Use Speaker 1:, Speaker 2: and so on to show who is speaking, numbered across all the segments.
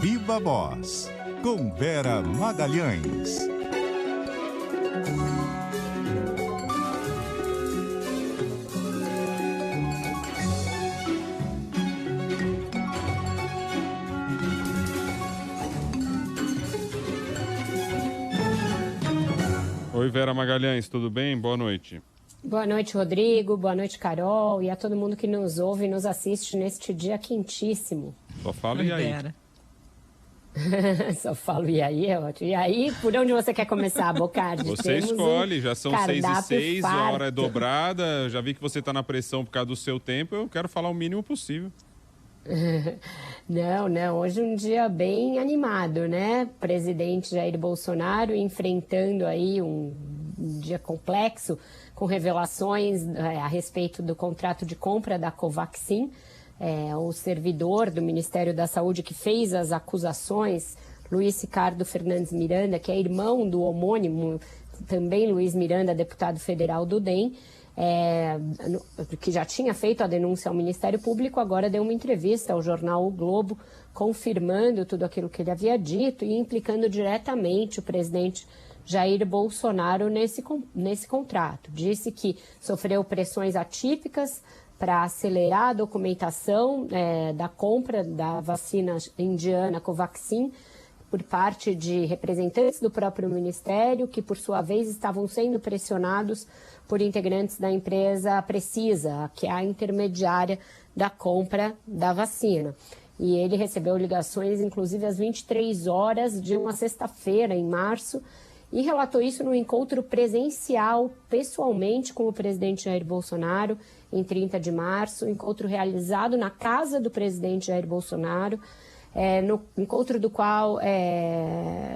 Speaker 1: Viva Voz, com Vera Magalhães.
Speaker 2: Oi, Vera Magalhães, tudo bem? Boa noite.
Speaker 3: Boa noite, Rodrigo. Boa noite, Carol. E a todo mundo que nos ouve e nos assiste neste dia quentíssimo.
Speaker 2: Só falo e aí.
Speaker 3: Vera. Só falo e aí, é ótimo. E aí, por onde você quer começar, Bocardi?
Speaker 2: Você escolhe, já são 6h06, a hora é
Speaker 3: farto.
Speaker 2: dobrada. Já vi que você está na pressão por causa do seu tempo, eu quero falar o mínimo possível.
Speaker 3: Não, hoje é um dia bem animado, né? Presidente Jair Bolsonaro enfrentando aí um dia complexo, com revelações a respeito do contrato de compra da Covaxin. O servidor do Ministério da Saúde que fez as acusações, Luiz Ricardo Fernandes Miranda, que é irmão do homônimo, também Luiz Miranda, deputado federal do DEM, que já tinha feito a denúncia ao Ministério Público, agora deu uma entrevista ao jornal O Globo, confirmando tudo aquilo que ele havia dito e implicando diretamente o presidente Jair Bolsonaro nesse contrato. Disse que sofreu pressões atípicas para acelerar a documentação da compra da vacina indiana Covaxin por parte de representantes do próprio Ministério, que por sua vez estavam sendo pressionados por integrantes da empresa Precisa, que é a intermediária da compra da vacina. E ele recebeu ligações, inclusive às 23 horas de uma sexta-feira, em março, e relatou isso no encontro presencial, pessoalmente, com o presidente Jair Bolsonaro, em 30 de março, encontro realizado na casa do presidente Jair Bolsonaro, no encontro do qual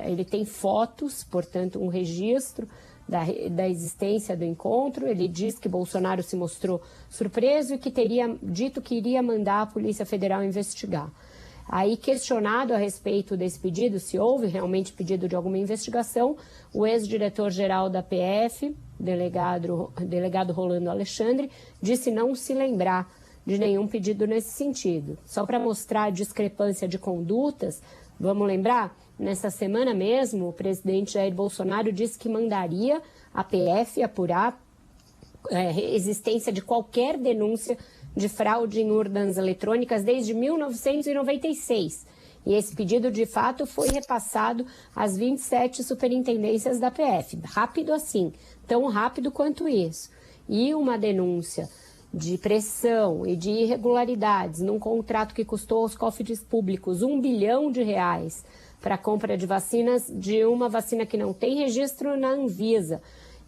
Speaker 3: ele tem fotos, portanto, um registro da existência do encontro. Ele diz que Bolsonaro se mostrou surpreso e que teria dito que iria mandar a Polícia Federal investigar. Aí, questionado a respeito desse pedido, se houve realmente pedido de alguma investigação, o ex-diretor-geral da PF, delegado Rolando Alexandre, disse não se lembrar de nenhum pedido nesse sentido. Só para mostrar a discrepância de condutas, vamos lembrar, nessa semana mesmo, o presidente Jair Bolsonaro disse que mandaria a PF apurar a existência de qualquer denúncia de fraude em urnas eletrônicas desde 1996. E esse pedido, de fato, foi repassado às 27 superintendências da PF. Rápido assim, tão rápido quanto isso. E uma denúncia de pressão e de irregularidades num contrato que custou aos cofres públicos R$1 bilhão para a compra de vacinas, de uma vacina que não tem registro na Anvisa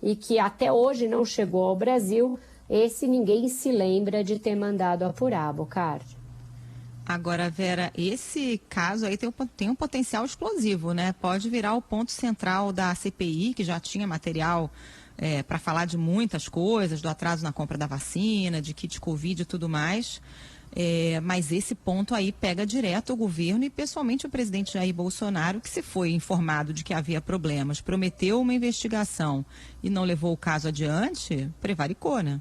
Speaker 3: e que até hoje não chegou ao Brasil, esse ninguém se lembra de ter mandado apurar, Bocardi.
Speaker 4: Agora, Vera, esse caso aí tem um potencial explosivo, né? Pode virar o ponto central da CPI, que já tinha material para falar de muitas coisas, do atraso na compra da vacina, de kit Covid e tudo mais. Mas esse ponto aí pega direto o governo e pessoalmente o presidente Jair Bolsonaro, que se foi informado de que havia problemas, prometeu uma investigação e não levou o caso adiante, prevaricou, né?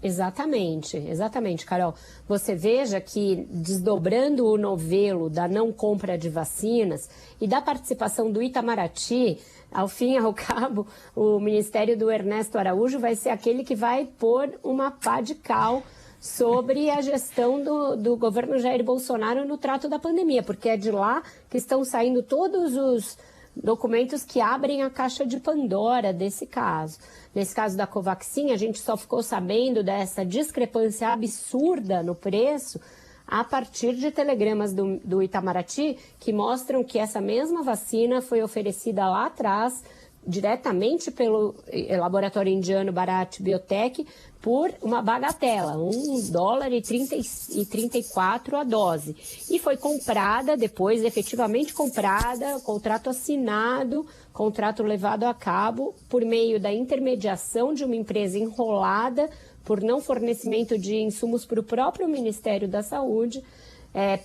Speaker 3: Exatamente, Carol. Você veja que, desdobrando o novelo da não compra de vacinas e da participação do Itamaraty, ao fim e ao cabo, o ministério do Ernesto Araújo vai ser aquele que vai pôr uma pá de cal sobre a gestão do governo Jair Bolsonaro no trato da pandemia, porque é de lá que estão saindo todos os documentos que abrem a caixa de Pandora desse caso. Nesse caso da Covaxin, a gente só ficou sabendo dessa discrepância absurda no preço a partir de telegramas do Itamaraty, que mostram que essa mesma vacina foi oferecida lá atrás, diretamente pelo laboratório indiano Bharat Biotech, por uma bagatela, $1,34 a dose. E foi comprada, depois efetivamente comprada, contrato assinado, contrato levado a cabo por meio da intermediação de uma empresa enrolada por não fornecimento de insumos para o próprio Ministério da Saúde,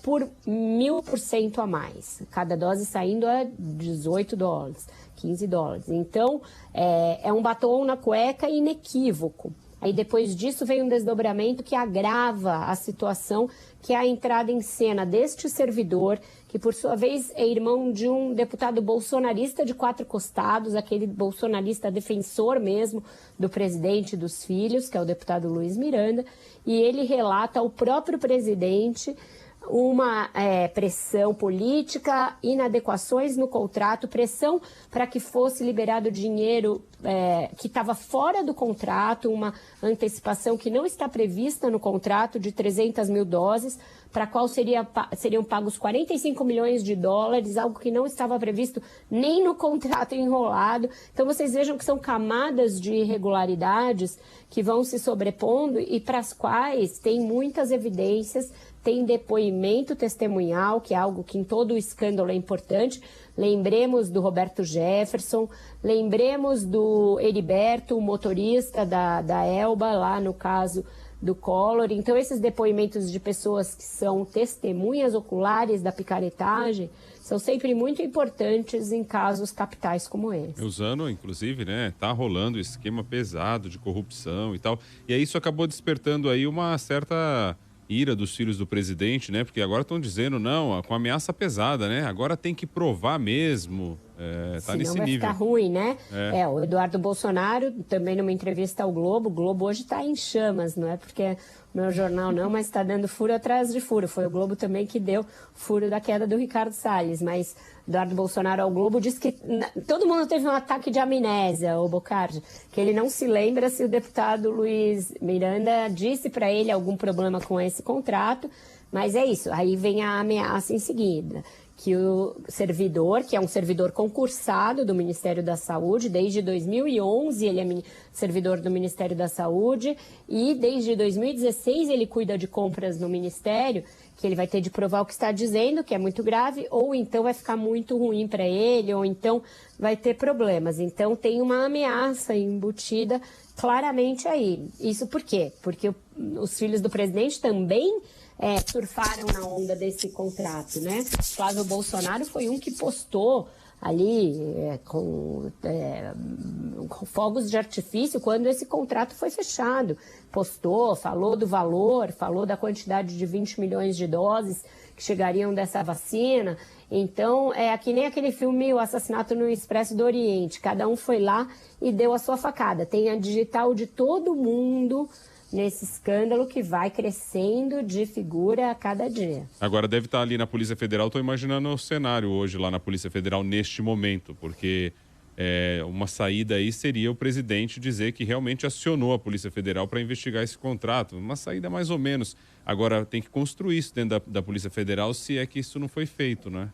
Speaker 3: por 1.000% a mais. Cada dose saindo a $18, $15. Então, é um batom na cueca inequívoco. Aí depois disso vem um desdobramento que agrava a situação, que é a entrada em cena deste servidor, que por sua vez é irmão de um deputado bolsonarista de Quatro Costados, aquele bolsonarista defensor mesmo do presidente e dos filhos, que é o deputado Luiz Miranda, e ele relata ao próprio presidente uma pressão política, inadequações no contrato, pressão para que fosse liberado dinheiro que estava fora do contrato, uma antecipação que não está prevista no contrato de 300 mil doses, para a qual seriam pagos 45 milhões de dólares, algo que não estava previsto nem no contrato enrolado. Então vocês vejam que são camadas de irregularidades que vão se sobrepondo e para as quais tem muitas evidências. Tem depoimento testemunhal, que é algo que em todo o escândalo é importante. Lembremos do Roberto Jefferson, lembremos do Heriberto, o motorista da Elba, lá no caso do Collor. Então, esses depoimentos de pessoas que são testemunhas oculares da picaretagem são sempre muito importantes em casos capitais como esse.
Speaker 2: Usando, inclusive, né, tá rolando esquema pesado de corrupção e tal. E aí isso acabou despertando aí uma certa ira dos filhos do presidente, né? Porque agora estão dizendo, não, com ameaça pesada, né? Agora tem que provar mesmo. Tá nesse nível.
Speaker 3: Senão vai ficar ruim, né? O Eduardo Bolsonaro, também numa entrevista ao Globo, o Globo hoje está em chamas, não é porque o meu jornal não, mas está dando furo atrás de furo. Foi o Globo também que deu furo da queda do Ricardo Salles, mas Eduardo Bolsonaro ao Globo disse que todo mundo teve um ataque de amnésia, o Bocardi, que ele não se lembra se o deputado Luiz Miranda disse para ele algum problema com esse contrato, mas é isso, aí vem a ameaça em seguida, que o servidor, que é um servidor concursado do Ministério da Saúde, desde 2011 ele é servidor do Ministério da Saúde e desde 2016 ele cuida de compras no Ministério, que ele vai ter de provar o que está dizendo, que é muito grave, ou então vai ficar muito ruim para ele, ou então vai ter problemas. Então tem uma ameaça embutida claramente aí. Isso por quê? Porque os filhos do presidente também surfaram na onda desse contrato, né? Flávio Bolsonaro foi um que postou ali com fogos de artifício quando esse contrato foi fechado. Postou, falou do valor, falou da quantidade de 20 milhões de doses que chegariam dessa vacina. Então, é que nem aquele filme O Assassinato no Expresso do Oriente. Cada um foi lá e deu a sua facada. Tem a digital de todo mundo nesse escândalo que vai crescendo de figura a cada dia.
Speaker 2: Agora deve estar ali na Polícia Federal, estou imaginando o cenário hoje lá na Polícia Federal neste momento, porque uma saída aí seria o presidente dizer que realmente acionou a Polícia Federal para investigar esse contrato. Uma saída mais ou menos. Agora tem que construir isso dentro da Polícia Federal se é que isso não foi feito, né?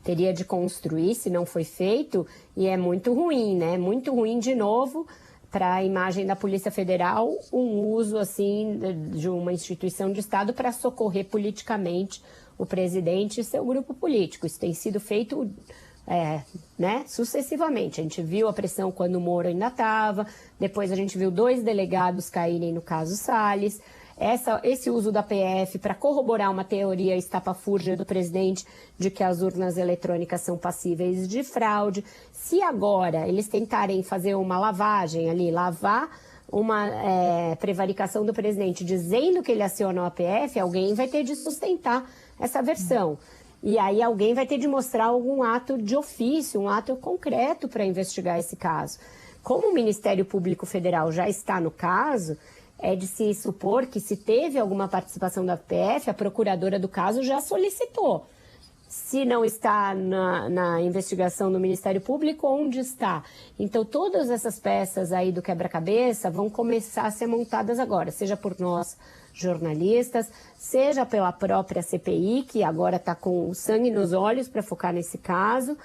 Speaker 3: Teria de construir se não foi feito e é muito ruim, né? Muito ruim de novo para a imagem da Polícia Federal, um uso assim de uma instituição de Estado para socorrer politicamente o presidente e seu grupo político. Isso tem sido feito sucessivamente. A gente viu a pressão quando o Moro ainda estava, depois a gente viu 2 delegados caírem no caso Salles. Esse uso da PF para corroborar uma teoria estapafúrdia do presidente de que as urnas eletrônicas são passíveis de fraude. Se agora eles tentarem fazer uma lavagem ali, lavar uma prevaricação do presidente dizendo que ele aciona o PF, alguém vai ter de sustentar essa versão. E aí alguém vai ter de mostrar algum ato de ofício, um ato concreto para investigar esse caso. Como o Ministério Público Federal já está no caso, é de se supor que se teve alguma participação da PF, a procuradora do caso já solicitou. Se não está na investigação do Ministério Público, onde está? Então, todas essas peças aí do quebra-cabeça vão começar a ser montadas agora, seja por nós, jornalistas, seja pela própria CPI, que agora está com sangue nos olhos para focar nesse caso,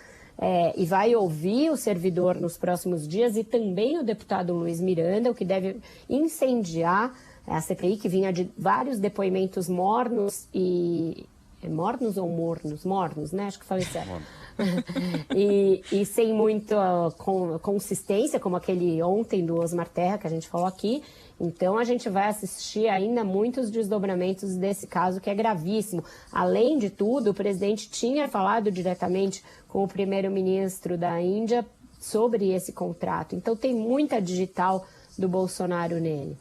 Speaker 3: e vai ouvir o servidor nos próximos dias e também o deputado Luiz Miranda, o que deve incendiar a CPI, que vinha de vários depoimentos mornos e... mornos ou mornos? Mornos, né? Acho que falei certo. e sem muita consistência, como aquele ontem do Osmar Terra, que a gente falou aqui. Então, a gente vai assistir ainda muitos desdobramentos desse caso, que é gravíssimo. Além de tudo, o presidente tinha falado diretamente com o primeiro-ministro da Índia sobre esse contrato. Então, tem muita digital do Bolsonaro nele.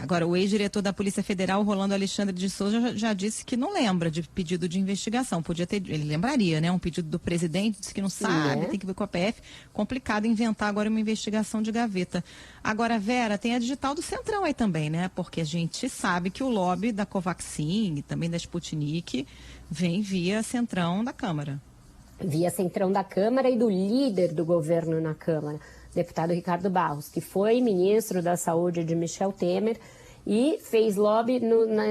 Speaker 4: Agora o ex-diretor da Polícia Federal, Rolando Alexandre de Souza, já disse que não lembra de pedido de investigação. Ele lembraria, né? Um pedido do presidente, disse que não sabe, tem que ver com a PF. Complicado inventar agora uma investigação de gaveta. Agora, Vera, tem a digital do Centrão aí também, né? Porque a gente sabe que o lobby da Covaxin e também da Sputnik vem via Centrão da Câmara.
Speaker 3: Via Centrão da Câmara e do líder do governo na Câmara, deputado Ricardo Barros, que foi ministro da Saúde de Michel Temer e fez lobby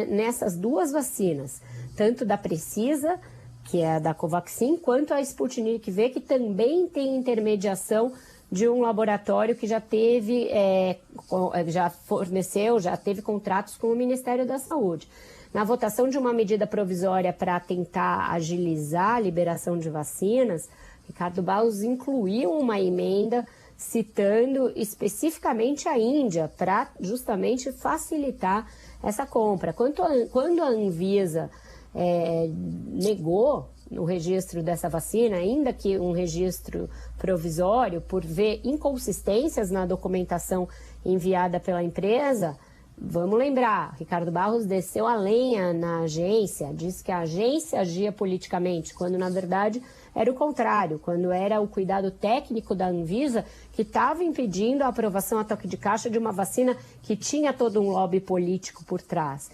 Speaker 3: nessas duas vacinas, tanto da Precisa, que é a da Covaxin, quanto a Sputnik V, que também tem intermediação de um laboratório que já teve, já teve contratos com o Ministério da Saúde. Na votação de uma medida provisória para tentar agilizar a liberação de vacinas, Ricardo Barros incluiu uma emenda citando especificamente a Índia para justamente facilitar essa compra. Quando a Anvisa negou o registro dessa vacina, ainda que um registro provisório, por ver inconsistências na documentação enviada pela empresa, vamos lembrar, Ricardo Barros desceu a lenha na agência, disse que a agência agia politicamente, quando na verdade era o contrário, quando era o cuidado técnico da Anvisa que estava impedindo a aprovação a toque de caixa de uma vacina que tinha todo um lobby político por trás.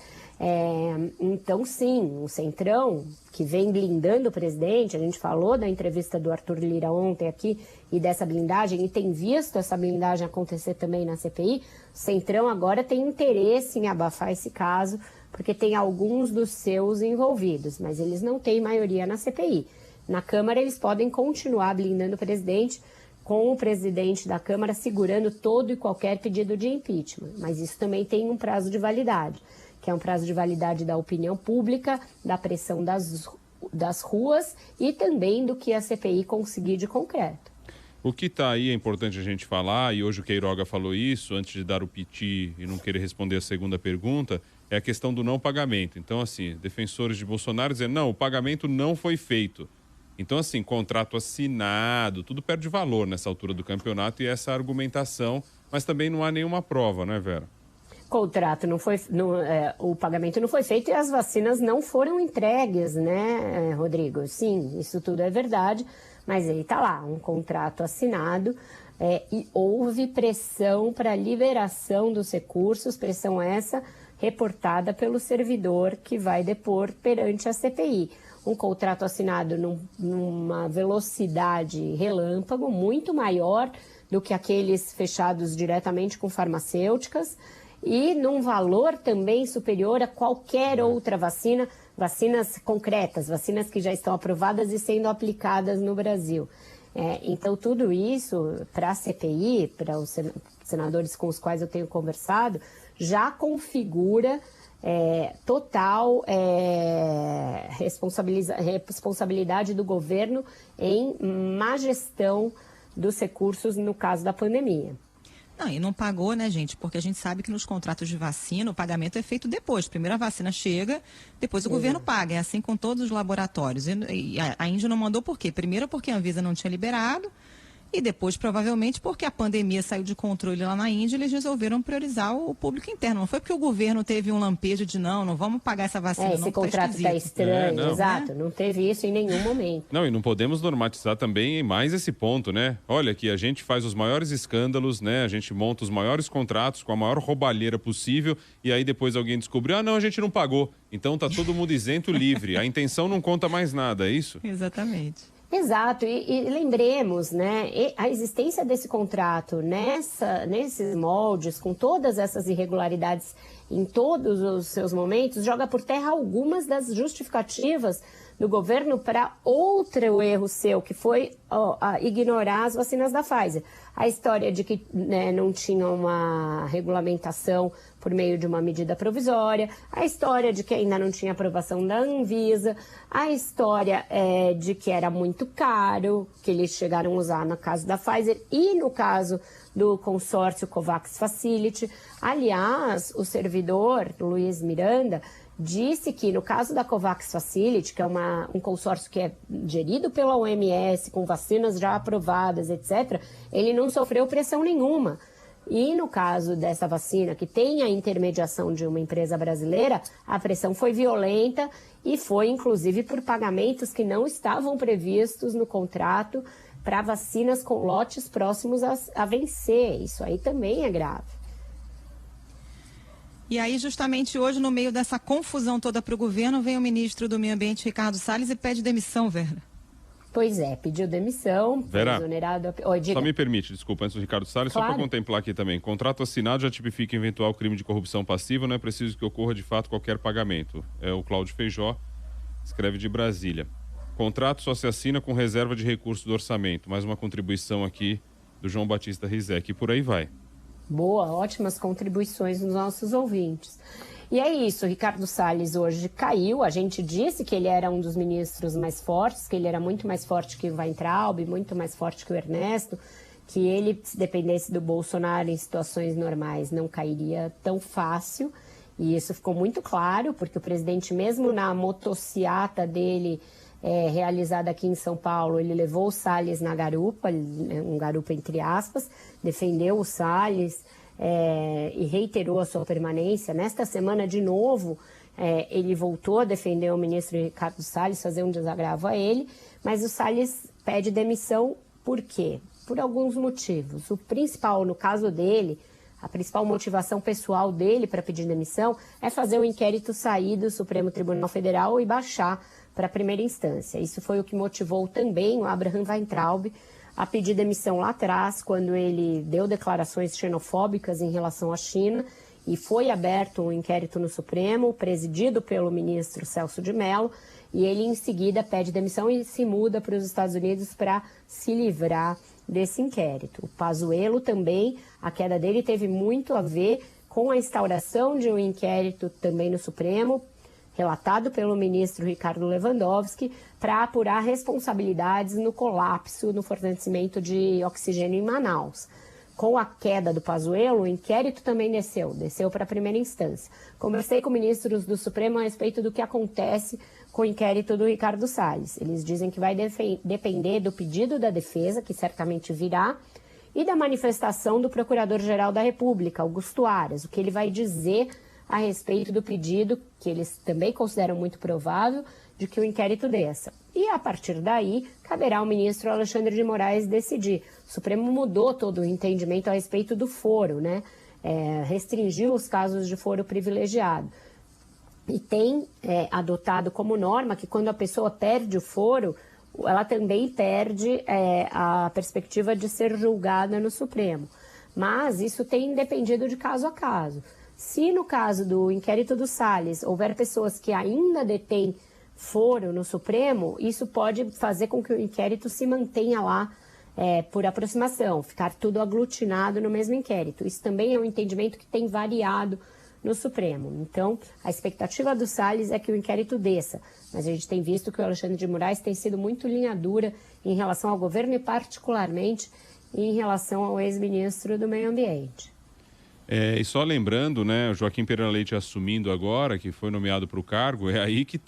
Speaker 3: Então, sim, o Centrão, que vem blindando o presidente, a gente falou da entrevista do Arthur Lira ontem aqui e dessa blindagem, e tem visto essa blindagem acontecer também na CPI, o Centrão agora tem interesse em abafar esse caso, porque tem alguns dos seus envolvidos, mas eles não têm maioria na CPI. Na Câmara, eles podem continuar blindando o presidente, com o presidente da Câmara segurando todo e qualquer pedido de impeachment, mas isso também tem um prazo de validade, que é um prazo de validade da opinião pública, da pressão das ruas e também do que a CPI conseguir de concreto.
Speaker 2: O que está aí é importante a gente falar, e hoje o Queiroga falou isso, antes de dar o piti e não querer responder a segunda pergunta, é a questão do não pagamento. Então, assim, defensores de Bolsonaro dizendo, não, o pagamento não foi feito. Então, assim, contrato assinado, tudo perde valor nessa altura do campeonato e essa argumentação, mas também não há nenhuma prova, né, Vera?
Speaker 3: Contrato não foi, o pagamento não foi feito e as vacinas não foram entregues, né, Rodrigo? Sim, isso tudo é verdade, mas ele está lá, um contrato assinado e houve pressão para a liberação dos recursos, pressão essa reportada pelo servidor que vai depor perante a CPI. Um contrato assinado numa velocidade relâmpago muito maior do que aqueles fechados diretamente com farmacêuticas, e num valor também superior a qualquer outra vacina, vacinas concretas, vacinas que já estão aprovadas e sendo aplicadas no Brasil. Então, tudo isso, para a CPI, para os senadores com os quais eu tenho conversado, já configura total responsabilidade do governo em má gestão dos recursos no caso da pandemia.
Speaker 4: Não, e não pagou, né, gente? Porque a gente sabe que nos contratos de vacina o pagamento é feito depois. Primeiro a vacina chega, depois o governo paga. É assim com todos os laboratórios. E a Índia não mandou por quê? Primeiro porque a Anvisa não tinha liberado e depois provavelmente porque a pandemia saiu de controle lá na Índia, eles resolveram priorizar o público interno. Não foi porque o governo teve um lampejo de não vamos pagar essa vacina.
Speaker 3: Esse contrato está estranho, exato. Não teve isso em nenhum momento.
Speaker 2: Não, e não podemos normatizar também mais esse ponto, né? Olha, que a gente faz os maiores escândalos, né? A gente monta os maiores contratos com a maior roubalheira possível e aí depois alguém descobriu, não, a gente não pagou. Então tá todo mundo isento, livre. A intenção não conta mais nada, é isso?
Speaker 4: Exatamente.
Speaker 3: Exato, e lembremos, né, a existência desse contrato nesses moldes, com todas essas irregularidades em todos os seus momentos, joga por terra algumas das justificativas do governo para outro erro seu, que foi ignorar as vacinas da Pfizer. A história de que não tinha uma regulamentação por meio de uma medida provisória, a história de que ainda não tinha aprovação da Anvisa, a história de que era muito caro, que eles chegaram a usar no caso da Pfizer e no caso do consórcio COVAX Facility. Aliás, o servidor, Luiz Miranda, disse que no caso da COVAX Facility, que é um consórcio que é gerido pela OMS, com vacinas já aprovadas, etc., ele não sofreu pressão nenhuma. E no caso dessa vacina, que tem a intermediação de uma empresa brasileira, a pressão foi violenta e foi, inclusive, por pagamentos que não estavam previstos no contrato para vacinas com lotes próximos a vencer. Isso aí também é grave.
Speaker 4: E aí, justamente hoje, no meio dessa confusão toda para o governo, vem o ministro do Meio Ambiente, Ricardo Salles, e pede demissão, Vera.
Speaker 3: Pois é, pediu demissão,
Speaker 2: Vera,
Speaker 3: exonerado...
Speaker 2: Só me permite, desculpa, antes do Ricardo Salles,
Speaker 3: claro.
Speaker 2: Só para contemplar aqui também. Contrato assinado já tipifica eventual crime de corrupção passiva, não é preciso que ocorra de fato qualquer pagamento. É o Cláudio Feijó, escreve de Brasília. Contrato só se assina com reserva de recurso do orçamento. Mais uma contribuição aqui do João Batista Rizek. E por aí vai.
Speaker 3: Boa, ótimas contribuições dos nossos ouvintes. E é isso, Ricardo Salles hoje caiu. A gente disse que ele era um dos ministros mais fortes, que ele era muito mais forte que o Weintraub, muito mais forte que o Ernesto, que ele, se dependesse do Bolsonaro em situações normais, não cairia tão fácil. E isso ficou muito claro, porque o presidente, mesmo na motociata dele, realizada aqui em São Paulo, ele levou o Salles na garupa, um garupa entre aspas, defendeu o Salles, e reiterou a sua permanência. Nesta semana, de novo, ele voltou a defender o ministro Ricardo Salles, fazer um desagravo a ele, mas o Salles pede demissão por quê? Por alguns motivos. O principal, no caso dele, a principal motivação pessoal dele para pedir demissão é fazer o inquérito sair do Supremo Tribunal Federal e baixar para a primeira instância. Isso foi o que motivou também o Abraham Weintraub a pedir demissão lá atrás, quando ele deu declarações xenofóbicas em relação à China, e foi aberto um inquérito no Supremo, presidido pelo ministro Celso de Mello, e ele em seguida pede demissão e se muda para os Estados Unidos para se livrar desse inquérito. O Pazuello também, a queda dele teve muito a ver com a instauração de um inquérito também no Supremo, relatado pelo ministro Ricardo Lewandowski, para apurar responsabilidades no colapso no fornecimento de oxigênio em Manaus. Com a queda do Pazuello, o inquérito também desceu para a primeira instância. Conversei com ministros do Supremo a respeito do que acontece com o inquérito do Ricardo Salles. Eles dizem que vai depender do pedido da defesa, que certamente virá, e da manifestação do Procurador-Geral da República, Augusto Aras, o que ele vai dizer a respeito do pedido, que eles também consideram muito provável, de que o inquérito desça. E, a partir daí, caberá ao ministro Alexandre de Moraes decidir. O Supremo mudou todo o entendimento a respeito do foro, né? Restringiu os casos de foro privilegiado. E tem adotado como norma que quando a pessoa perde o foro, ela também perde a perspectiva de ser julgada no Supremo. Mas isso tem dependido de caso a caso. Se no caso do inquérito do Salles houver pessoas que ainda detêm foro no Supremo, isso pode fazer com que o inquérito se mantenha lá por aproximação, ficar tudo aglutinado no mesmo inquérito. Isso também é um entendimento que tem variado no Supremo. Então, a expectativa do Salles é que o inquérito desça, mas a gente tem visto que o Alexandre de Moraes tem sido muito linha dura em relação ao governo e particularmente em relação ao ex-ministro do Meio Ambiente.
Speaker 2: E só lembrando, né, o Joaquim Pereira Leite assumindo agora, que foi nomeado para o cargo, é aí que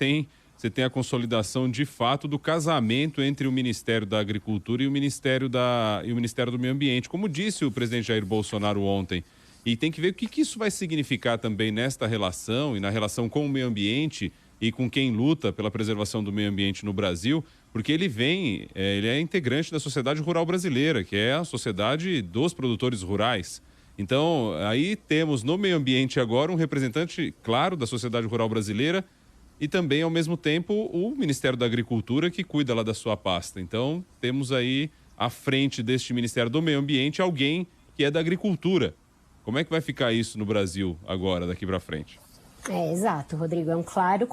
Speaker 2: você tem a consolidação de fato do casamento entre o Ministério da Agricultura e o Ministério do Meio Ambiente, como disse o presidente Jair Bolsonaro ontem. E tem que ver o que isso vai significar também nesta relação e na relação com o meio ambiente e com quem luta pela preservação do meio ambiente no Brasil, porque ele é integrante da sociedade rural brasileira, que é a sociedade dos produtores rurais. Então, aí temos no meio ambiente agora um representante, claro, da sociedade rural brasileira e também, ao mesmo tempo, o Ministério da Agricultura, que cuida lá da sua pasta. Então, temos aí, à frente deste Ministério do Meio Ambiente, alguém que é da agricultura. Como é que vai ficar isso no Brasil agora, daqui para frente?
Speaker 3: Exato, Rodrigo. É um claro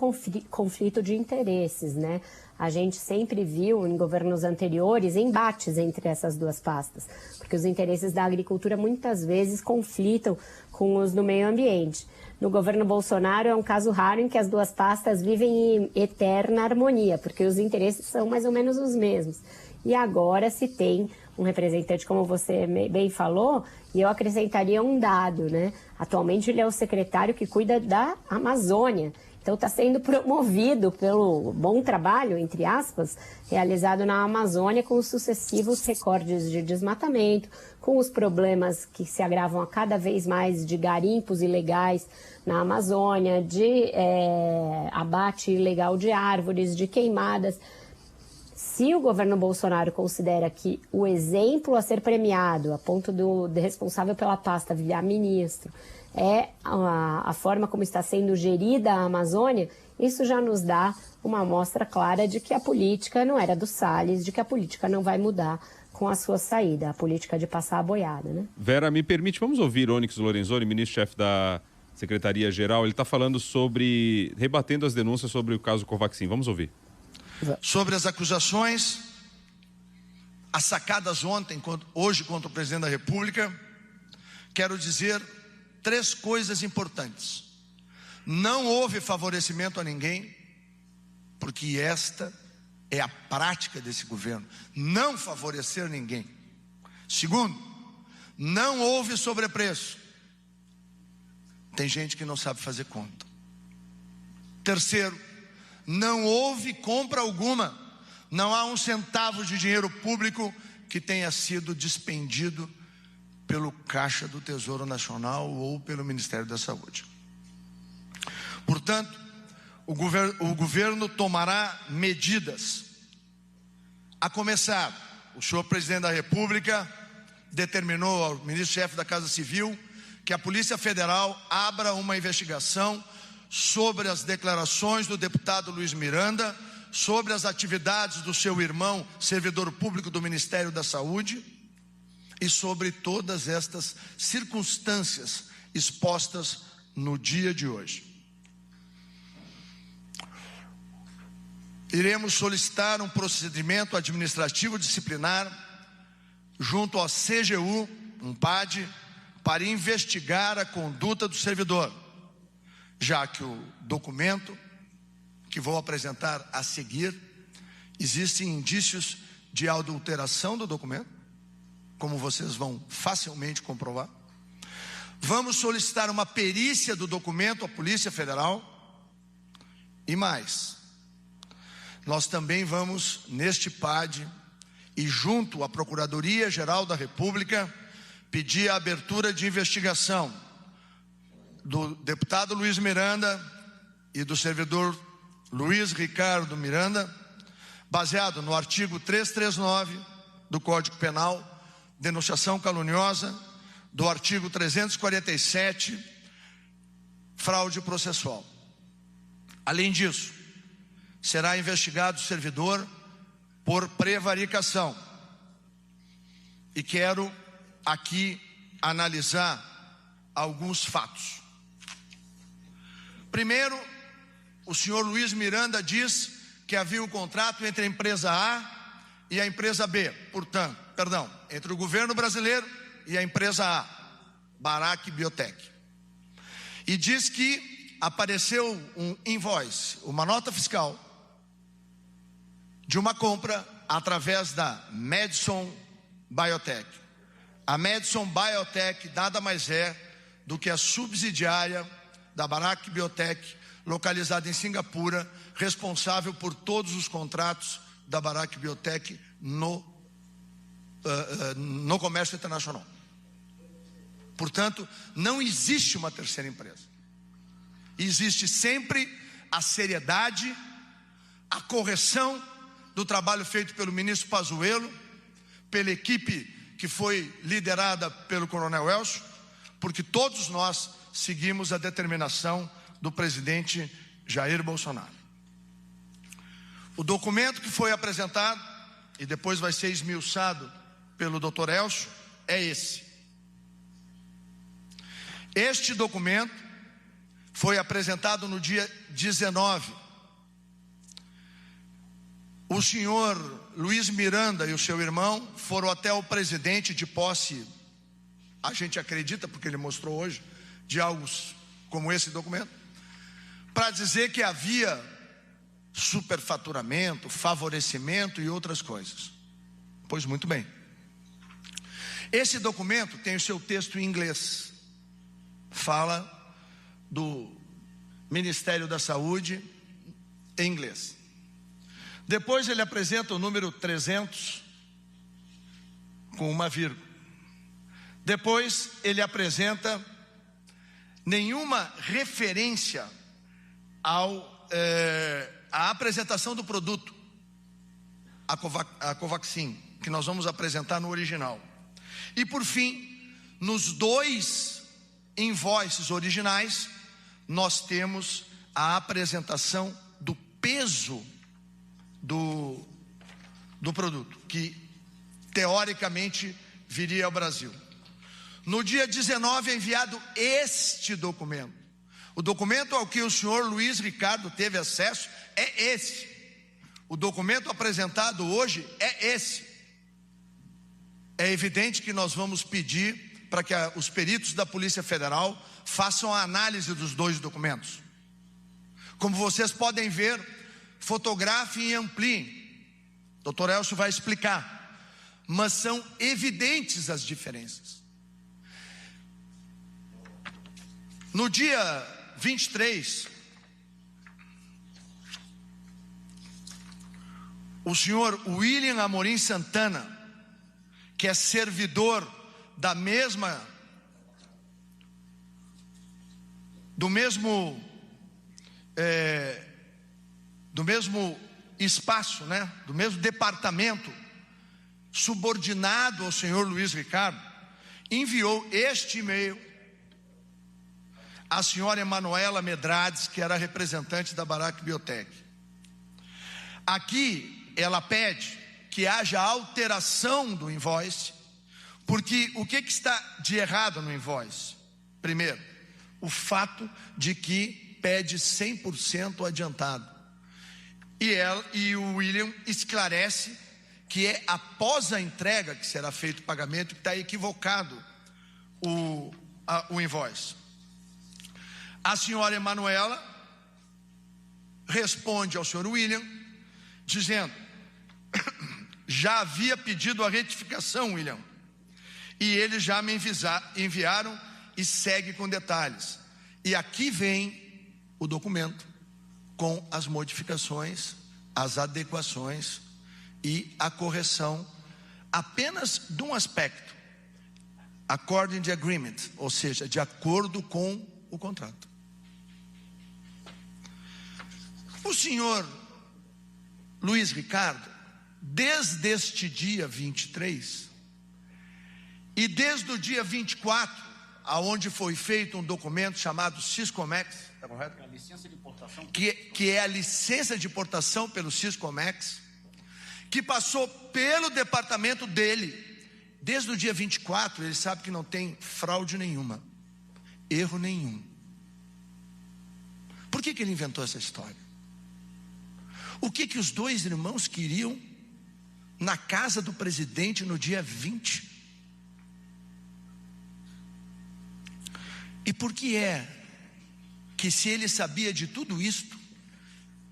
Speaker 3: conflito de interesses, né? A gente sempre viu em governos anteriores embates entre essas duas pastas, porque os interesses da agricultura muitas vezes conflitam com os do meio ambiente. No governo Bolsonaro é um caso raro em que as duas pastas vivem em eterna harmonia, porque os interesses são mais ou menos os mesmos. E agora se tem um representante, como você bem falou, e eu acrescentaria um dado, né? Atualmente ele é o secretário que cuida da Amazônia. Então está sendo promovido pelo bom trabalho, entre aspas, realizado na Amazônia com os sucessivos recordes de desmatamento, com os problemas que se agravam a cada vez mais de garimpos ilegais na Amazônia, de abate ilegal de árvores, de queimadas. Se o governo Bolsonaro considera que o exemplo a ser premiado, a ponto do responsável pela pasta virar ministro, é a forma como está sendo gerida a Amazônia, isso já nos dá uma amostra clara de que a política não era do Salles, de que a política não vai mudar com a sua saída, a política de passar a boiada, né?
Speaker 2: Vera, me permite, vamos ouvir Onyx Lorenzoni, ministro-chefe da Secretaria-Geral. Ele está falando rebatendo as denúncias sobre o caso Covaxin. Vamos ouvir.
Speaker 5: Sobre as acusações assacadas hoje contra o presidente da República, quero dizer 3 coisas importantes. Não houve favorecimento a ninguém, porque esta é a prática desse governo, não favorecer ninguém. Segundo, não houve sobrepreço. Tem gente que não sabe fazer conta. Terceiro, não houve compra alguma. Não há um centavo de dinheiro público que tenha sido despendido pelo Caixa do Tesouro Nacional ou pelo Ministério da Saúde. Portanto, o governo tomará medidas. A começar, o senhor presidente da República determinou ao ministro-chefe da Casa Civil que a Polícia Federal abra uma investigação sobre as declarações do deputado Luiz Miranda, sobre as atividades do seu irmão, servidor público do Ministério da Saúde, e sobre todas estas circunstâncias expostas no dia de hoje. Iremos solicitar um procedimento administrativo disciplinar junto ao CGU, um PAD, para investigar a conduta do servidor, já que o documento que vou apresentar a seguir, existem indícios de adulteração do documento, como vocês vão facilmente comprovar. Vamos solicitar uma perícia do documento à Polícia Federal. E mais, nós também vamos, neste PAD e junto à Procuradoria-Geral da República, pedir a abertura de investigação do deputado Luiz Miranda e do servidor Luiz Ricardo Miranda, baseado no artigo 339 do Código Penal, denunciação caluniosa, do artigo 347, fraude processual. Além disso, será investigado o servidor por prevaricação. E quero aqui analisar alguns fatos. Primeiro, o senhor Luiz Miranda diz que havia um contrato entre a empresa A e a empresa B, entre o governo brasileiro e a empresa A, Barack Biotech. E diz que apareceu um invoice, uma nota fiscal, de uma compra através da Madison Biotech. A Madison Biotech nada mais é do que a subsidiária da Barack Biotech, localizada em Singapura, responsável por todos os contratos da Barack Biotech no comércio internacional. Portanto, não existe uma terceira empresa. Existe sempre a seriedade, a correção do trabalho feito pelo ministro Pazuello, pela equipe que foi liderada pelo coronel Elcio, porque todos nós seguimos a determinação do presidente Jair Bolsonaro. O documento que foi apresentado e depois vai ser esmiuçado pelo Dr. Elcio é esse. Este documento foi apresentado no dia 19. O senhor Luiz Miranda e o seu irmão foram até o presidente de posse, a gente acredita, porque ele mostrou hoje, de algo como esse documento, para dizer que havia superfaturamento, favorecimento e outras coisas. Pois muito bem. Esse documento tem o seu texto em inglês. Fala do Ministério da Saúde, em inglês. Depois ele apresenta o número 300 com uma vírgula. Depois ele apresenta nenhuma referência à apresentação do produto, a Covaxin, que nós vamos apresentar no original. E por fim, nos 2 invoices originais, nós temos a apresentação do peso do produto, que teoricamente viria ao Brasil. No dia 19 é enviado este documento. O documento ao que o senhor Luiz Ricardo teve acesso é esse. O documento apresentado hoje é esse. É evidente que nós vamos pedir para que os peritos da Polícia Federal façam a análise dos 2 documentos. Como vocês podem ver, fotografem e ampliem. O Dr. Elcio vai explicar. Mas são evidentes as diferenças. No dia 23, o senhor William Amorim Santana, que é servidor do mesmo espaço, né? Do mesmo departamento, subordinado ao senhor Luiz Ricardo, enviou este e-mail à senhora Emanuela Medrades, que era representante da Barac Biotech. Aqui ela pede que haja alteração do invoice, porque o que está de errado no invoice? Primeiro, o fato de que pede 100% adiantado. E o William esclarece que é após a entrega que será feito o pagamento, que está equivocado o invoice. A senhora Emanuela responde ao senhor William, dizendo: já havia pedido a retificação, William, e eles já me enviaram, e segue com detalhes. E aqui vem o documento com as modificações, as adequações e a correção apenas de um aspecto: according to agreement, ou seja, de acordo com o contrato. O senhor Luiz Ricardo, desde este dia 23 e desde o dia 24, aonde foi feito um documento chamado Siscomex, tá correto? A licença de importação. Que é a licença de importação pelo Siscomex, que passou pelo departamento dele. Desde o dia 24, ele sabe que não tem fraude nenhuma, erro nenhum. Por que ele inventou essa história? O que os 2 irmãos queriam na casa do presidente no dia 20? E por que é que, se ele sabia de tudo isto,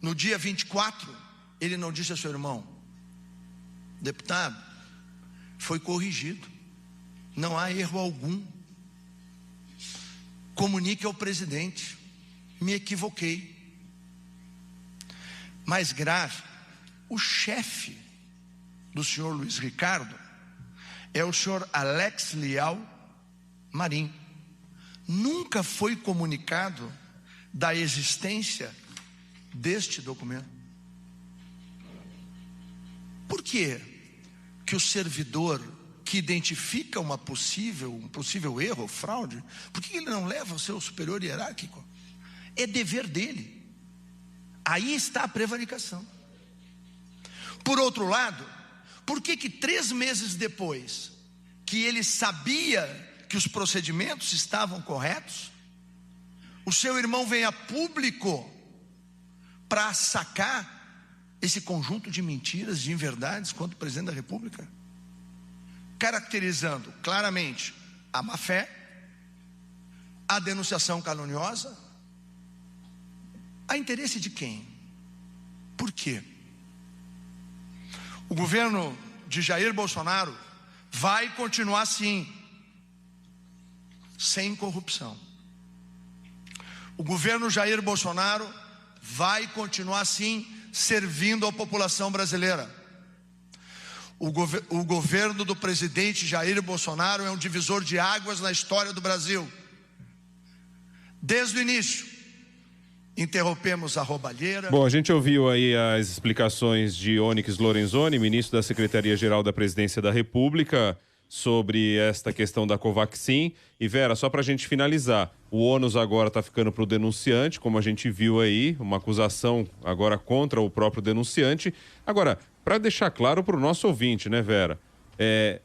Speaker 5: no dia 24, ele não disse ao seu irmão: deputado, foi corrigido, não há erro algum, comunique ao presidente, me equivoquei. Mais grave, o chefe do senhor Luiz Ricardo é o senhor Alex Leal Marim. Nunca foi comunicado da existência deste documento. Por quê? Que o servidor que identifica um possível erro, fraude, por que ele não leva ao seu superior hierárquico? É dever dele. Aí está a prevaricação. Por outro lado, por que 3 meses depois que ele sabia que os procedimentos estavam corretos, o seu irmão vem a público para sacar esse conjunto de mentiras, de inverdades contra o presidente da República, caracterizando claramente a má-fé, a denunciação caluniosa? A interesse de quem? Por quê? O governo de Jair Bolsonaro vai continuar assim, sem corrupção. O governo Jair Bolsonaro vai continuar, sim, servindo a população brasileira. O governo do presidente Jair Bolsonaro é um divisor de águas na história do Brasil. Desde o início, interrompemos a roubalheira.
Speaker 2: Bom, a gente ouviu aí as explicações de Onyx Lorenzoni, ministro da Secretaria-Geral da Presidência da República, sobre esta questão da Covaxin. E Vera, só para a gente finalizar, o ônus agora está ficando para o denunciante, como a gente viu aí, uma acusação agora contra o próprio denunciante. Agora, para deixar claro para o nosso ouvinte, né, Vera?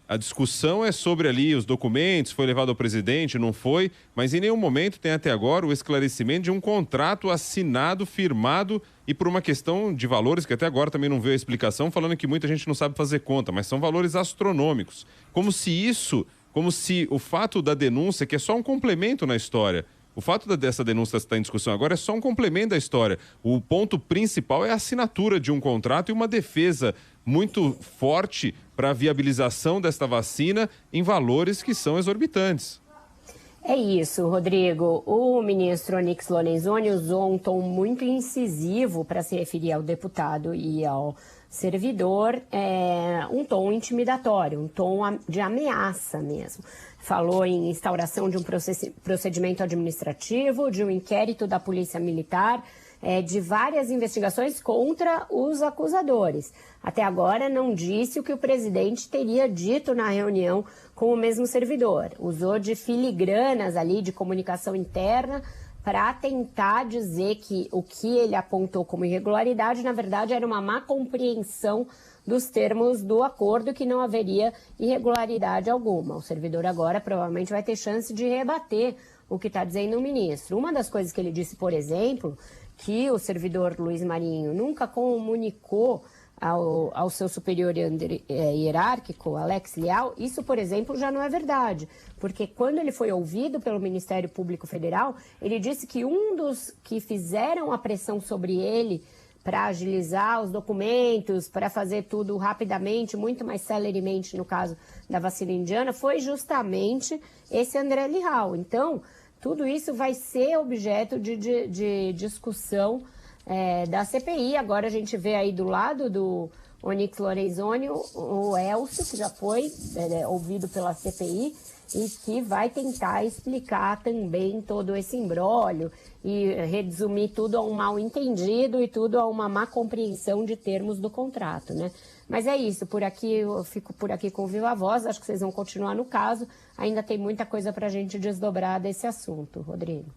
Speaker 2: A discussão é sobre ali os documentos, foi levado ao presidente, não foi, mas em nenhum momento tem até agora o esclarecimento de um contrato assinado, firmado e por uma questão de valores que até agora também não veio a explicação, falando que muita gente não sabe fazer conta, mas são valores astronômicos. Como se o fato da denúncia, que é só um complemento na história, o fato dessa denúncia estar em discussão agora é só um complemento da história. O ponto principal é a assinatura de um contrato e uma defesa muito forte para a viabilização desta vacina em valores que são exorbitantes.
Speaker 3: É isso, Rodrigo. O ministro Onyx Lorenzoni usou um tom muito incisivo para se referir ao deputado e ao servidor, um tom intimidatório, um tom de ameaça mesmo. Falou em instauração de um procedimento administrativo, de um inquérito da Polícia Militar, de várias investigações contra os acusadores. Até agora não disse o que o presidente teria dito na reunião com o mesmo servidor. Usou de filigranas ali de comunicação interna para tentar dizer que o que ele apontou como irregularidade, na verdade, era uma má compreensão dos termos do acordo, que não haveria irregularidade alguma. O servidor agora provavelmente vai ter chance de rebater o que está dizendo o ministro. Uma das coisas que ele disse, por exemplo, que o servidor Luiz Marinho nunca comunicou ao seu superior hierárquico, Alex Leal, isso, por exemplo, já não é verdade. Porque quando ele foi ouvido pelo Ministério Público Federal, ele disse que um dos que fizeram a pressão sobre ele para agilizar os documentos, para fazer tudo rapidamente, muito mais celeremente no caso da vacina indiana, foi justamente esse André Leal. Então, tudo isso vai ser objeto de discussão da CPI. Agora a gente vê aí do lado do Onyx Lorenzoni o Elcio, que já foi ouvido pela CPI e que vai tentar explicar também todo esse imbróglio e resumir tudo a um mal entendido e tudo a uma má compreensão de termos do contrato, né? Mas é isso, por aqui eu fico por aqui com Viva Voz, acho que vocês vão continuar no caso, ainda tem muita coisa para a gente desdobrar desse assunto, Rodrigo.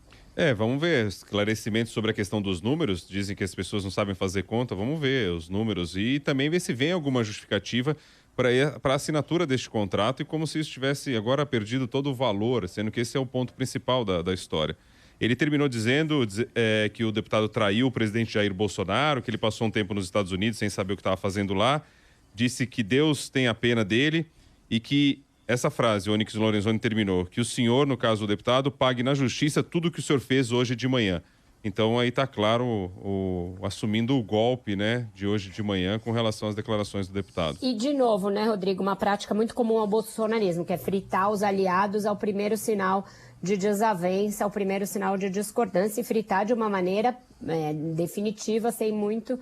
Speaker 2: Vamos ver esclarecimentos sobre a questão dos números. Dizem que as pessoas não sabem fazer conta. Vamos ver os números e também ver se vem alguma justificativa para a assinatura deste contrato e como se isso tivesse agora perdido todo o valor, sendo que esse é o ponto principal da história. Ele terminou dizendo que o deputado traiu o presidente Jair Bolsonaro, que ele passou um tempo nos Estados Unidos sem saber o que estava fazendo lá. Disse que Deus tem a pena dele e que essa frase, o Onyx Lorenzoni terminou, que o senhor, no caso o deputado, pague na justiça tudo o que o senhor fez hoje de manhã. Então aí está claro assumindo o golpe, né, de hoje de manhã com relação às declarações do deputado.
Speaker 3: E de novo, né, Rodrigo, uma prática muito comum ao bolsonarismo, que é fritar os aliados ao primeiro sinal de desavença, ao primeiro sinal de discordância e fritar de uma maneira definitiva, sem muita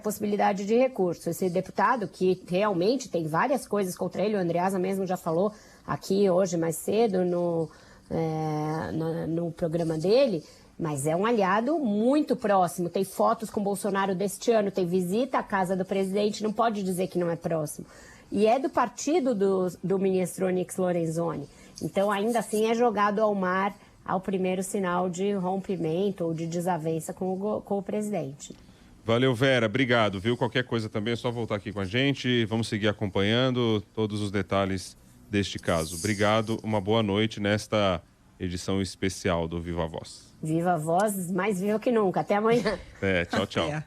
Speaker 3: possibilidade de recurso. Esse deputado, que realmente tem várias coisas contra ele, o Andreasa mesmo já falou aqui hoje mais cedo no programa dele, mas é um aliado muito próximo, tem fotos com Bolsonaro deste ano, tem visita à casa do presidente, não pode dizer que não é próximo. E é do partido do ministro Onyx Lorenzoni. Então, ainda assim, é jogado ao mar ao primeiro sinal de rompimento ou de desavença com o presidente.
Speaker 2: Valeu, Vera. Obrigado, viu? Qualquer coisa também é só voltar aqui com a gente. Vamos seguir acompanhando todos os detalhes deste caso. Obrigado, uma boa noite nesta edição especial do Viva Voz.
Speaker 3: Viva Voz, mais viva que nunca. Até amanhã.
Speaker 2: Tchau, tchau.